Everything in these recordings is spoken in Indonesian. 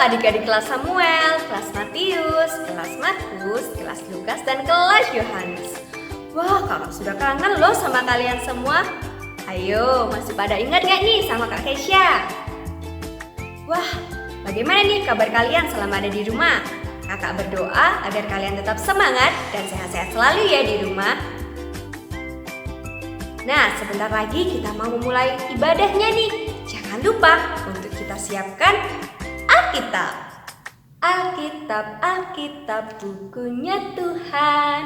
adik-adik kelas Samuel, kelas Matius, kelas Markus, kelas Lukas, dan kelas Yohanes. Wah, kakak sudah kangen loh sama kalian semua. Ayo, masih pada ingat gak nih sama Kak Kesha? Wah, bagaimana nih kabar kalian selama ada di rumah? Kakak berdoa agar kalian tetap semangat dan sehat-sehat selalu ya di rumah. Nah, sebentar lagi kita mau memulai ibadahnya nih. Jangan lupa untuk kita siapkan Alkitab. Alkitab, Alkitab, bukunya Tuhan.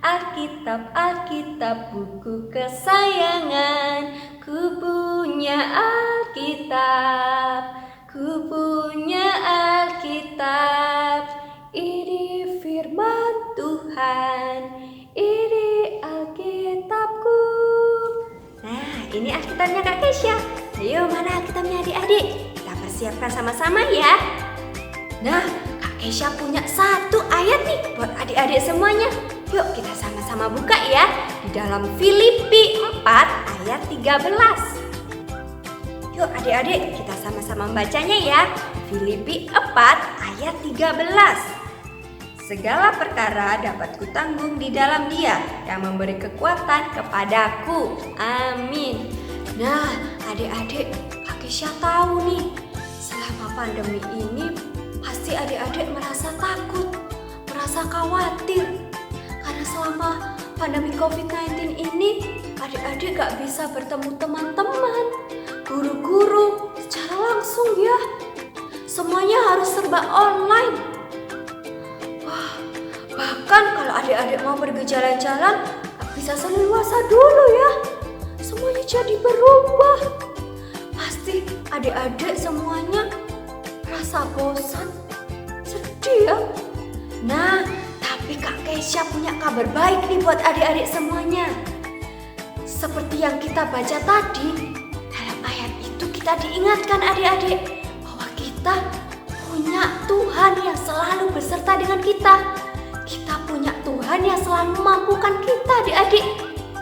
Alkitab, Alkitab, buku kesayangan. Ku punya Alkitab, ku punya Alkitab. Ini firman Tuhan, ini Alkitabku. Nah, ini Alkitabnya Kak Kesha. Ayo, mana Alkitabnya adik-adik? Kita persiapkan sama-sama ya. Nah, Kak Kesha punya satu ayat nih buat adik-adik semuanya. Yuk kita sama-sama buka ya di dalam Filipi 4 ayat 13. Yuk adik-adik kita sama-sama membacanya ya. Filipi 4 ayat 13. Segala perkara dapat kutanggung di dalam Dia yang memberi kekuatan kepadaku. Amin. Nah, adik-adik, Kak Kesha tahu nih, selama pandemi ini pasti adik-adik merasa takut, merasa khawatir. Karena selama pandemi COVID-19 ini, adik-adik gak bisa bertemu teman-teman, guru-guru secara langsung ya. Semuanya harus serba online. Wah, bahkan kalau adik-adik mau pergi jalan-jalan, gak bisa seleluasa dulu ya. Semuanya jadi berubah. Pasti adik-adik semuanya merasa bosan, sedih ya. Nah, tapi Kak Kesha punya kabar baik nih buat adik-adik semuanya. Seperti yang kita baca tadi, dalam ayat itu kita diingatkan adik-adik bahwa kita punya Tuhan yang selalu beserta dengan kita. Kita punya Tuhan yang selalu memampukan kita adik-adik.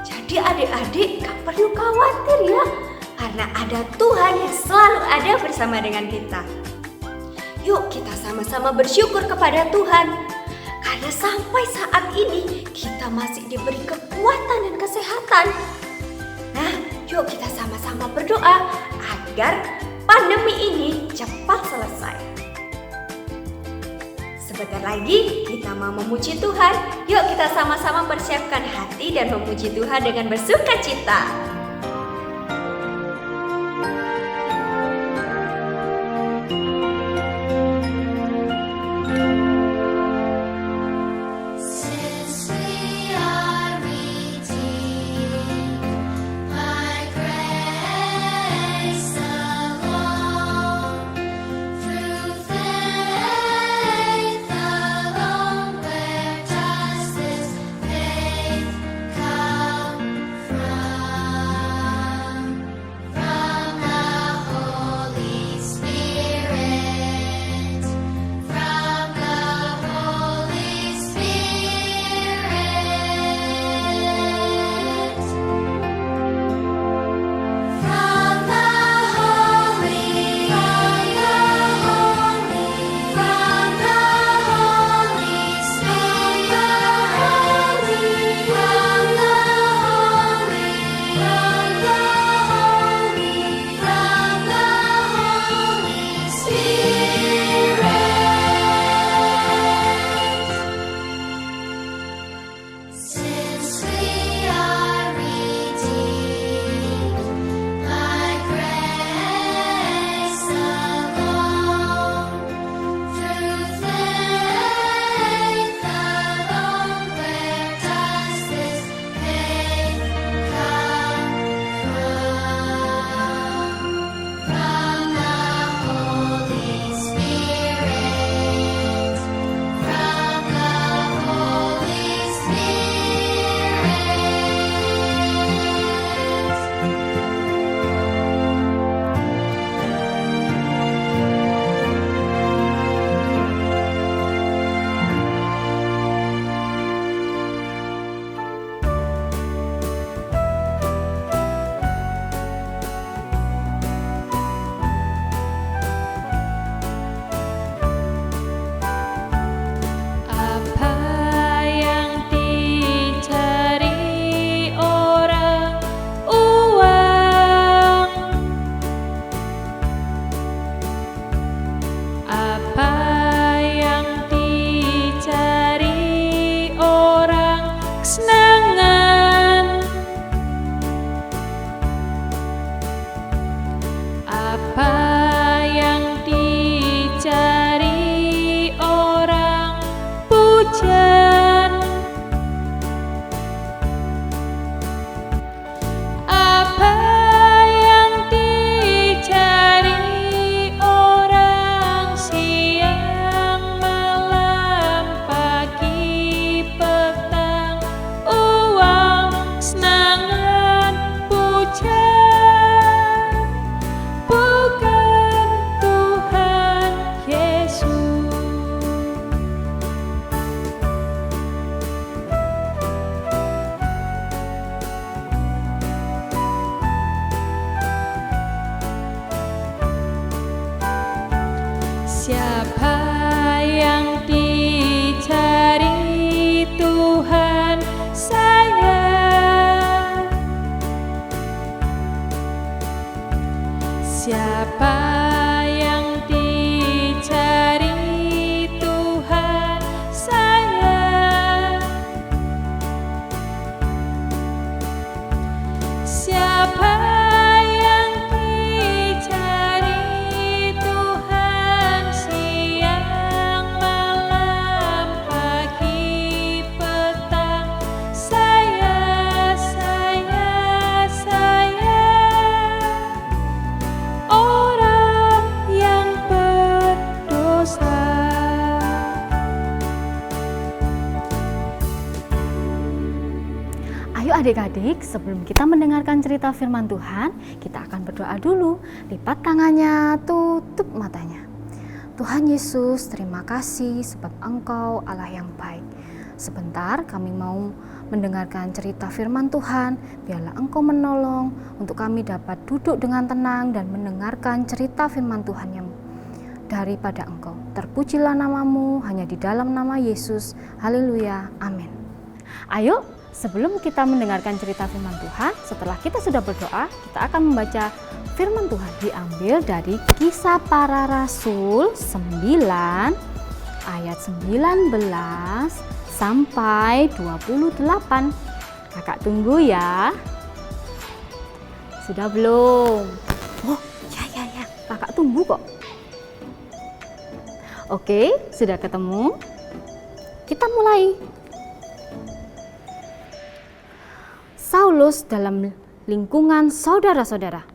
Jadi adik-adik gak perlu khawatir ya, karena ada Tuhan yang selalu ada bersama dengan kita. Yuk kita sama-sama bersyukur kepada Tuhan. Karena sampai saat ini kita masih diberi kekuatan dan kesehatan. Nah, yuk kita sama-sama berdoa agar pandemi ini cepat selesai. Sebentar lagi kita mau memuji Tuhan. Yuk kita sama-sama persiapkan hati dan memuji Tuhan dengan bersukacita. Siapa yang dicari Tuhan saya? Siapa yang dicari Tuhan siang malam pagi petang? Saya orang yang berdosa. Ayo adik-adik, sebelum kita mendengarkan cerita firman Tuhan, kita akan berdoa dulu. Lipat tangannya, tutup matanya. Tuhan Yesus, terima kasih sebab Engkau Allah yang baik. Sebentar kami mau mendengarkan cerita firman Tuhan. Biarlah Engkau menolong untuk kami dapat duduk dengan tenang dan mendengarkan cerita firman Tuhan yang daripada Engkau. Terpujilah namamu hanya di dalam nama Yesus. Haleluya, amin. Ayo, sebelum kita mendengarkan cerita firman Tuhan, setelah kita sudah berdoa, kita akan membaca firman Tuhan. Diambil dari Kisah Para Rasul 9 ayat 19 sampai 28. Kakak tunggu ya. Sudah belum? Oh, ya. Kakak tunggu kok. Oke, sudah ketemu? Kita mulai. Saulus dalam lingkungan saudara-saudara.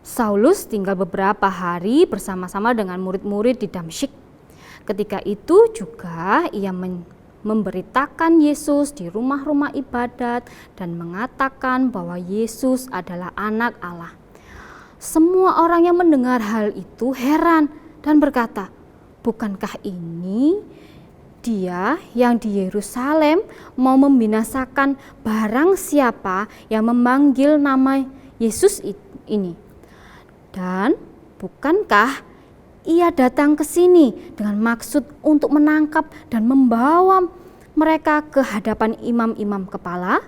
Saulus tinggal beberapa hari bersama-sama dengan murid-murid di Damsyik. Ketika itu juga ia memberitakan Yesus di rumah-rumah ibadat dan mengatakan bahwa Yesus adalah anak Allah. Semua orang yang mendengar hal itu heran dan berkata, "Bukankah ini Dia yang di Yerusalem mau membinasakan barang siapa yang memanggil nama Yesus ini? Dan bukankah Ia datang ke sini dengan maksud untuk menangkap dan membawa mereka ke hadapan imam-imam kepala?"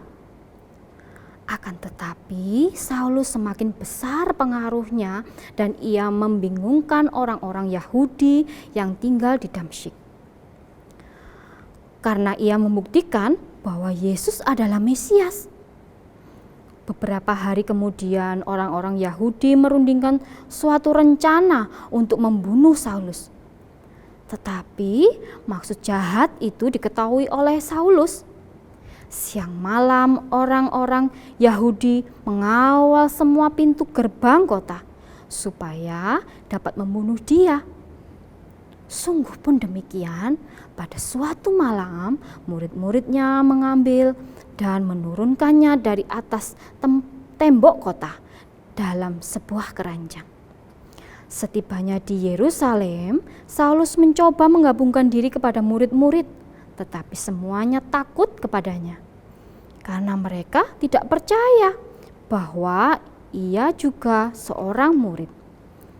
Akan tetapi Saulus semakin besar pengaruhnya dan ia membingungkan orang-orang Yahudi yang tinggal di Damsyik. Karena ia membuktikan bahwa Yesus adalah Mesias. Beberapa hari kemudian orang-orang Yahudi merundingkan suatu rencana untuk membunuh Saulus. Tetapi maksud jahat itu diketahui oleh Saulus. Siang malam orang-orang Yahudi mengawal semua pintu gerbang kota supaya dapat membunuh dia. Sungguh pun demikian, pada suatu malam murid-muridnya mengambil dan menurunkannya dari atas tembok kota dalam sebuah keranjang. Setibanya di Yerusalem, Saulus mencoba menggabungkan diri kepada murid-murid, tetapi semuanya takut kepadanya karena mereka tidak percaya bahwa ia juga seorang murid.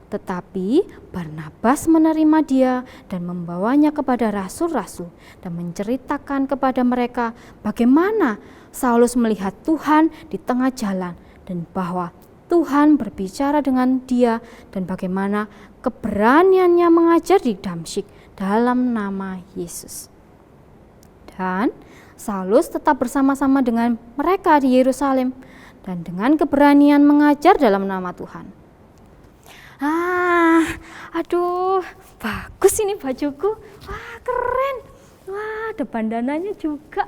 Tetapi Barnabas menerima dia dan membawanya kepada rasul-rasul dan menceritakan kepada mereka bagaimana Saulus melihat Tuhan di tengah jalan dan bahwa Tuhan berbicara dengan dia dan bagaimana keberaniannya mengajar di Damsyik dalam nama Yesus. Dan Saulus tetap bersama-sama dengan mereka di Yerusalem dan dengan keberanian mengajar dalam nama Tuhan. Aduh, bagus ini bajuku. Wah, keren. Wah, ada bandananya juga.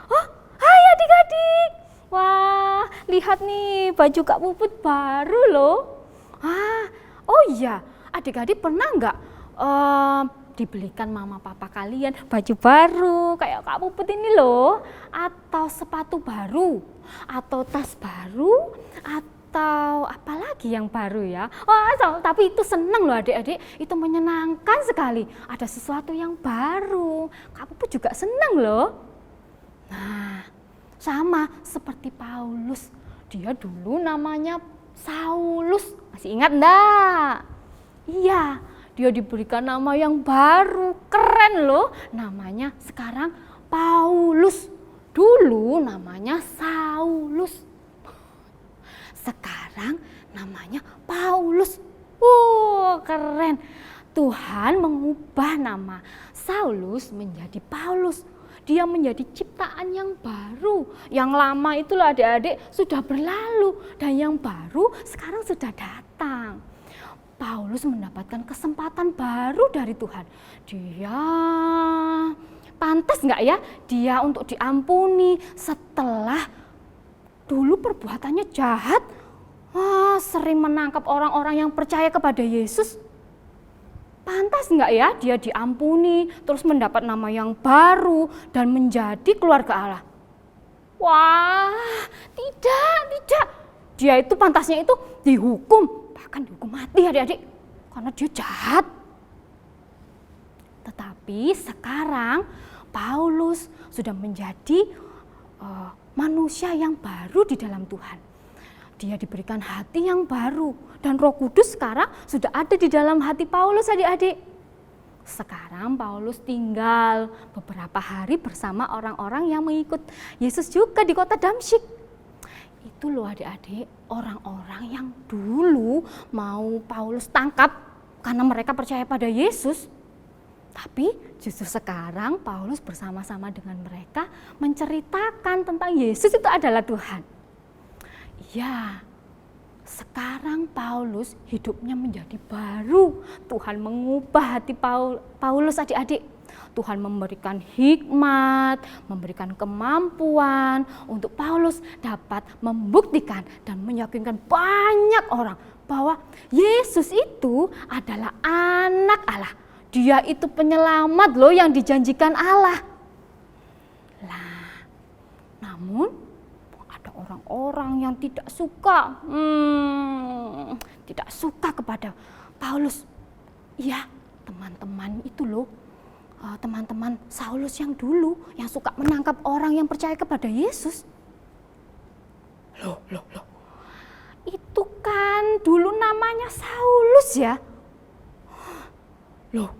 Oh, hai adik-adik. Wah, lihat nih baju Kak Puput baru loh. Oh iya, adik-adik pernah nggak dibelikan mama papa kalian baju baru kayak Kak Puput ini loh, atau sepatu baru, atau tas baru, atau apalagi yang baru ya. Wah, tapi itu senang loh adik-adik, itu menyenangkan sekali. Ada sesuatu yang baru, Kak Puput juga senang loh. Nah, sama seperti Paulus, dia dulu namanya Saulus, masih ingat enggak? Iya, dia diberikan nama yang baru, keren loh, namanya sekarang Paulus. Dulu namanya Saulus, sekarang namanya Paulus. nama Saulus menjadi Paulus. Dia menjadi ciptaan yang baru. Yang lama itu loh adik-adik sudah berlalu dan yang baru sekarang sudah datang. Paulus mendapatkan kesempatan baru dari Tuhan. Dia pantas nggak ya dia untuk diampuni setelah dulu perbuatannya jahat, sering menangkap orang-orang yang percaya kepada Yesus. Pantas nggak ya dia diampuni, terus mendapat nama yang baru dan menjadi keluarga Allah? Wah, tidak. Dia itu pantasnya itu dihukum, bahkan dihukum mati adik-adik, karena dia jahat. Tetapi sekarang Paulus sudah menjadi manusia yang baru di dalam Tuhan. Dia diberikan hati yang baru dan Roh Kudus sekarang sudah ada di dalam hati Paulus adik-adik. Sekarang Paulus tinggal beberapa hari bersama orang-orang yang mengikut Yesus juga di kota Damsyik. Itu loh adik-adik, orang-orang yang dulu mau Paulus tangkap karena mereka percaya pada Yesus. Tapi justru sekarang Paulus bersama-sama dengan mereka menceritakan tentang Yesus itu adalah Tuhan. Ya, sekarang Paulus hidupnya menjadi baru. Tuhan mengubah hati Paulus adik-adik. Tuhan memberikan hikmat, memberikan kemampuan untuk Paulus dapat membuktikan dan meyakinkan banyak orang bahwa Yesus itu adalah anak Allah. Dia itu penyelamat loh yang dijanjikan Allah. Lah, namun orang-orang yang tidak suka kepada Paulus. Ya, teman-teman itu loh, teman-teman Saulus yang dulu yang suka menangkap orang yang percaya kepada Yesus. Loh. Itu kan dulu namanya Saulus ya. Loh,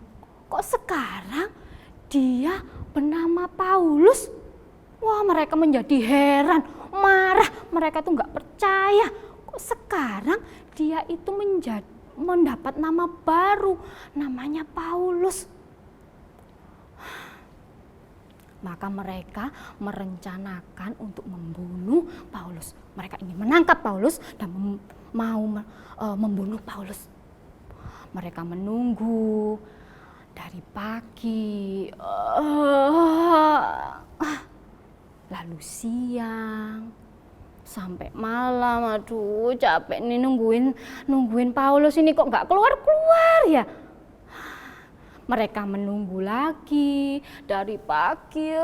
kok sekarang dia bernama Paulus? Wah, mereka menjadi heran, marah, mereka tuh nggak percaya. Kok sekarang dia itu mendapat nama baru, namanya Paulus. Maka mereka merencanakan untuk membunuh Paulus. Mereka ingin menangkap Paulus dan mau membunuh Paulus. Mereka menunggu dari pagi, lalu siang, sampai malam. Aduh, capek nih nungguin Paulus ini kok nggak keluar ya. Mereka menunggu lagi dari pagi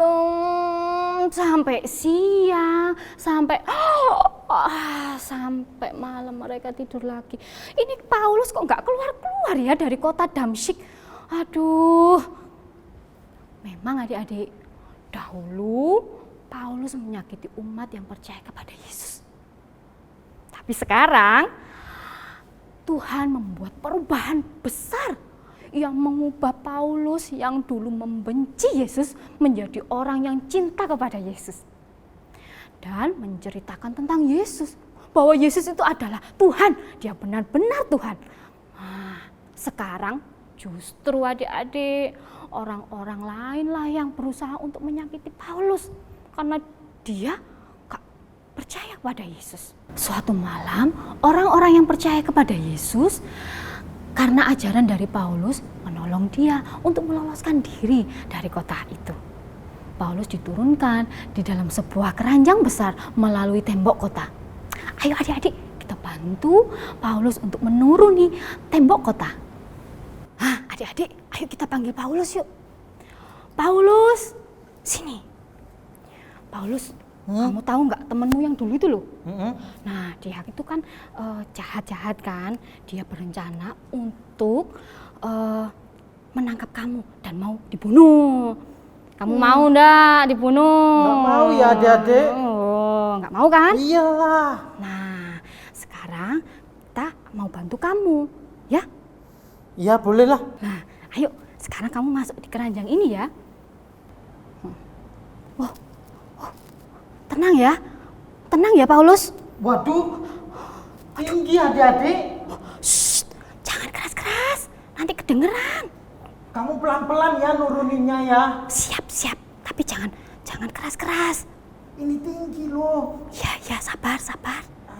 sampai siang, sampai malam mereka tidur lagi. Ini Paulus kok nggak keluar ya dari kota Damsyik. Aduh, memang adik-adik, dahulu Paulus menyakiti umat yang percaya kepada Yesus. Tapi sekarang Tuhan membuat perubahan besar yang mengubah Paulus yang dulu membenci Yesus menjadi orang yang cinta kepada Yesus. Dan menceritakan tentang Yesus, bahwa Yesus itu adalah Tuhan, dia benar-benar Tuhan. Nah, sekarang justru adik-adik, orang-orang lainlah yang berusaha untuk menyakiti Paulus karena dia gak percaya kepada Yesus. Suatu malam, orang-orang yang percaya kepada Yesus karena ajaran dari Paulus menolong dia untuk meloloskan diri dari kota itu. Paulus diturunkan di dalam sebuah keranjang besar melalui tembok kota. Ayo adik-adik, kita bantu Paulus untuk menuruni tembok kota. Adik-adik, ayo kita panggil Paulus yuk. Paulus, sini. Paulus, kamu tahu nggak temenmu yang dulu itu loh? Nah, dia itu kan jahat-jahat kan. Dia berencana untuk menangkap kamu dan mau dibunuh. Kamu mau ndak dibunuh? Nggak mau ya adik-adik. Oh, nggak mau kan? Iyalah. Nah, sekarang kita mau bantu kamu, ya? Ya boleh lah. Nah, ayo sekarang kamu masuk di keranjang ini ya. Tenang ya Paulus. Waduh, tinggi adik-adik. Shh, jangan keras-keras, nanti kedengeran. Kamu pelan-pelan ya nuruninnya ya. Siap. Tapi jangan keras-keras. Ini tinggi loh. Ya, sabar.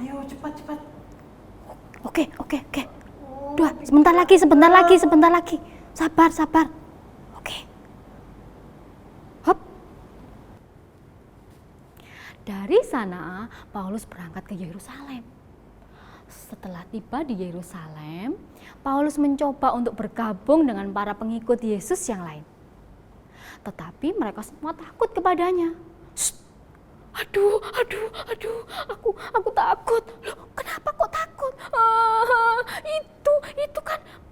Ayo cepat. Oke. Dua, sebentar lagi. Sabar. Oke. Hop. Dari sana, Paulus berangkat ke Yerusalem. Setelah tiba di Yerusalem, Paulus mencoba untuk bergabung dengan para pengikut Yesus yang lain. Tetapi mereka semua takut kepadanya. Shh. Aduh, aku takut. Loh, kenapa kok takut?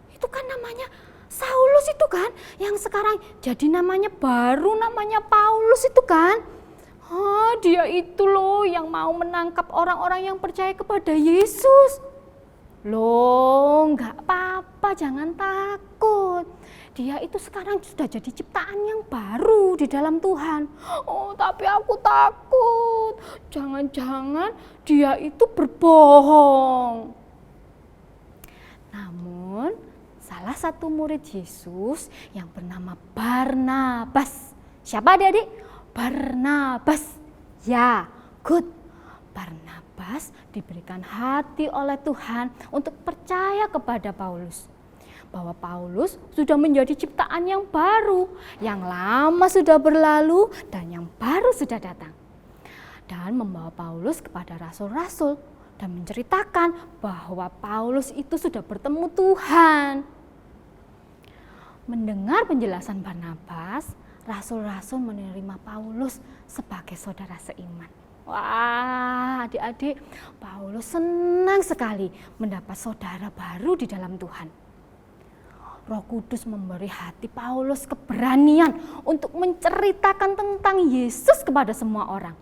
Itu kan namanya Saulus itu kan, yang sekarang jadi namanya Paulus itu kan. Dia itu loh yang mau menangkap orang-orang yang percaya kepada Yesus. Loh, nggak apa-apa, jangan takut. Dia itu sekarang sudah jadi ciptaan yang baru di dalam Tuhan. Tapi aku takut. Jangan-jangan dia itu berbohong. Namun, salah satu murid Yesus yang bernama Barnabas. Siapa adik-adik? Barnabas. Ya, good. Barnabas diberikan hati oleh Tuhan untuk percaya kepada Paulus. Bahwa Paulus sudah menjadi ciptaan yang baru, yang lama sudah berlalu dan yang baru sudah datang. Dan membawa Paulus kepada rasul-rasul dan menceritakan bahwa Paulus itu sudah bertemu Tuhan. Mendengar penjelasan Barnabas, rasul-rasul menerima Paulus sebagai saudara seiman. Wah, adik-adik, Paulus senang sekali mendapat saudara baru di dalam Tuhan. Roh Kudus memberi hati Paulus keberanian untuk menceritakan tentang Yesus kepada semua orang.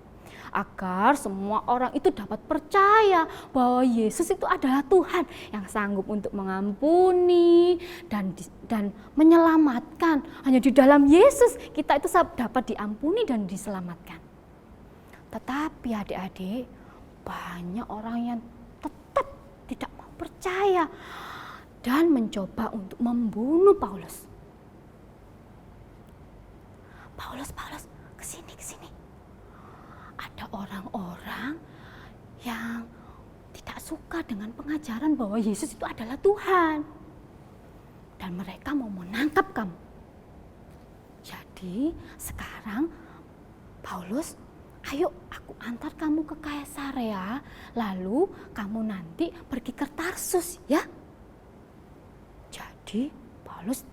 Agar semua orang itu dapat percaya bahwa Yesus itu adalah Tuhan yang sanggup untuk mengampuni dan menyelamatkan. Hanya di dalam Yesus kita itu dapat diampuni dan diselamatkan. Tetapi adik-adik, banyak orang yang tetap tidak mau percaya dan mencoba untuk membunuh Paulus. Paulus, kesini. Ada orang-orang yang tidak suka dengan pengajaran bahwa Yesus itu adalah Tuhan. Dan mereka mau menangkap kamu. Jadi sekarang Paulus, ayo aku antar kamu ke Kaisarea, lalu kamu nanti pergi ke Tarsus ya. Jadi Paulus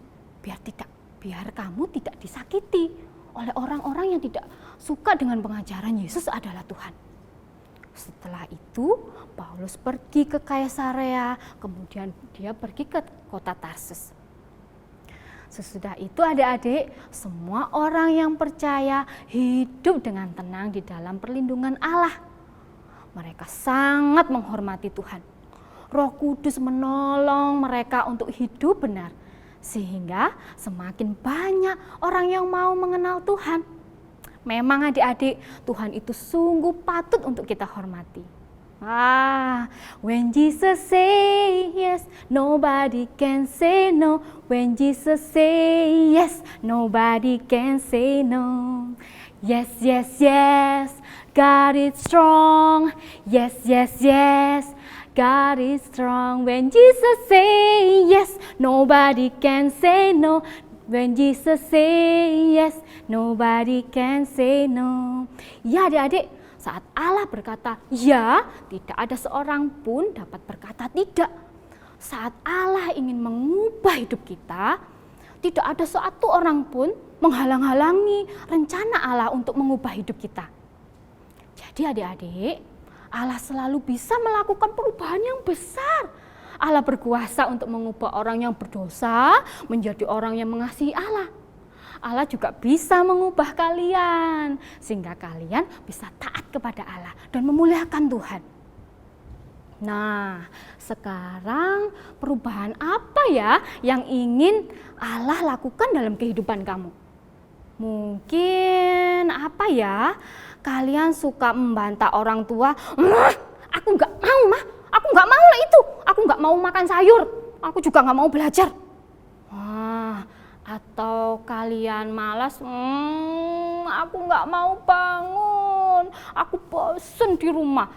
biar kamu tidak disakiti oleh orang-orang yang tidak suka dengan pengajaran Yesus adalah Tuhan. Setelah itu Paulus pergi ke Kaisarea, kemudian dia pergi ke kota Tarsus. Sesudah itu adik-adik, semua orang yang percaya hidup dengan tenang di dalam perlindungan Allah. Mereka sangat menghormati Tuhan. Roh Kudus menolong mereka untuk hidup benar. Sehingga semakin banyak orang yang mau mengenal Tuhan. Memang adik-adik, Tuhan itu sungguh patut untuk kita hormati. When Jesus say yes, nobody can say no. When Jesus say yes, nobody can say no. Yes, God is strong. Yes, God is strong. When Jesus say yes, nobody can say no. When Jesus say yes, nobody can say no. Ya adik-adik, saat Allah berkata ya, tidak ada seorang pun dapat berkata tidak. Saat Allah ingin mengubah hidup kita, tidak ada satu orang pun menghalang-halangi rencana Allah untuk mengubah hidup kita. Jadi adik-adik, Allah selalu bisa melakukan perubahan yang besar. Allah berkuasa untuk mengubah orang yang berdosa menjadi orang yang mengasihi Allah. Allah juga bisa mengubah kalian sehingga kalian bisa taat kepada Allah dan memuliakan Tuhan. Nah, sekarang perubahan apa ya yang ingin Allah lakukan dalam kehidupan kamu? Mungkin apa ya? Kalian suka membantah orang tua, aku nggak mau mah, aku nggak mau lah itu, aku nggak mau makan sayur, aku juga nggak mau belajar. Atau kalian malas, aku nggak mau bangun, aku bosen di rumah.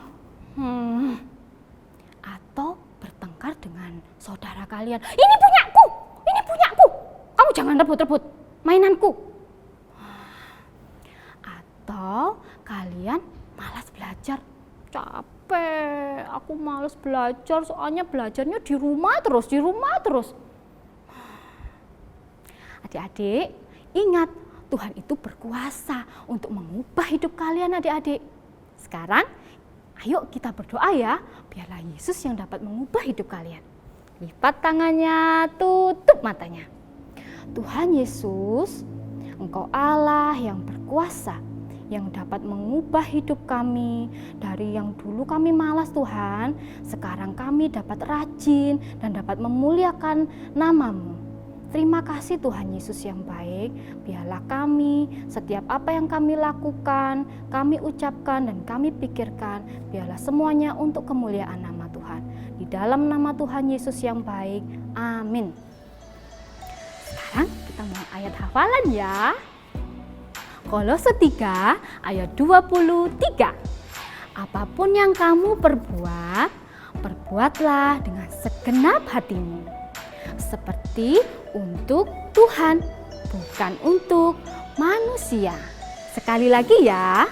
Atau bertengkar dengan saudara kalian, ini punyaku, kamu jangan rebut-rebut mainanku. Atau kalian malas belajar, capek, aku malas belajar soalnya belajarnya di rumah terus. Adik-adik, ingat Tuhan itu berkuasa untuk mengubah hidup kalian adik-adik. Sekarang ayo kita berdoa ya, biarlah Yesus yang dapat mengubah hidup kalian. Lipat tangannya, tutup matanya. Tuhan Yesus, Engkau Allah yang berkuasa, yang dapat mengubah hidup kami. Dari yang dulu kami malas Tuhan, sekarang kami dapat rajin dan dapat memuliakan nama-Mu. Terima kasih Tuhan Yesus yang baik, biarlah kami, setiap apa yang kami lakukan, kami ucapkan dan kami pikirkan, biarlah semuanya untuk kemuliaan nama Tuhan. Di dalam nama Tuhan Yesus yang baik, amin. Sekarang kita mau ayat hafalan ya. Kolose 3 ayat 23. Apapun yang kamu perbuat, perbuatlah dengan segenap hatimu, seperti untuk Tuhan, bukan untuk manusia. Sekali lagi ya,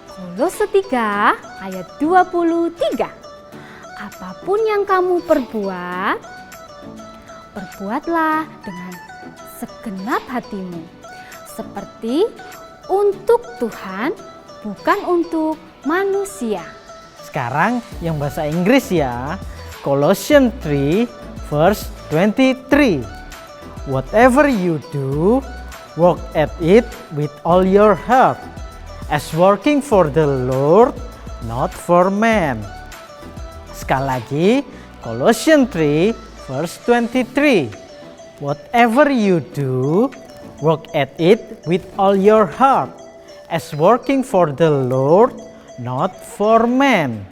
Kolose 3 ayat 23. Apapun yang kamu perbuat, perbuatlah dengan segenap hatimu, seperti untuk Tuhan, bukan untuk manusia. Sekarang yang bahasa Inggris ya. Colossians 3 verse 23. Whatever you do, work at it with all your heart, as working for the Lord, not for man. Sekali lagi, Colossians 3 verse 23. Whatever you do, work at it with all your heart, as working for the Lord, not for man.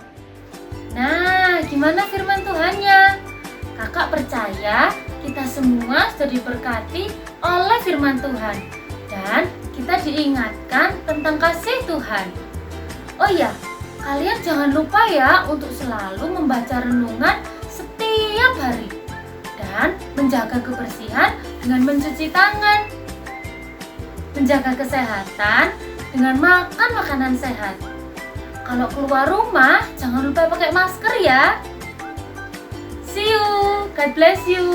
Nah, gimana firman Tuhannya? Kakak percaya kita semua sudah diberkati oleh firman Tuhan dan kita diingatkan tentang kasih Tuhan. Oh ya, kalian jangan lupa ya untuk selalu membaca renungan setiap hari dan menjaga kebersihan dengan mencuci tangan, menjaga kesehatan dengan makan makanan sehat. Kalau keluar rumah jangan lupa pakai masker ya. See you, God bless you.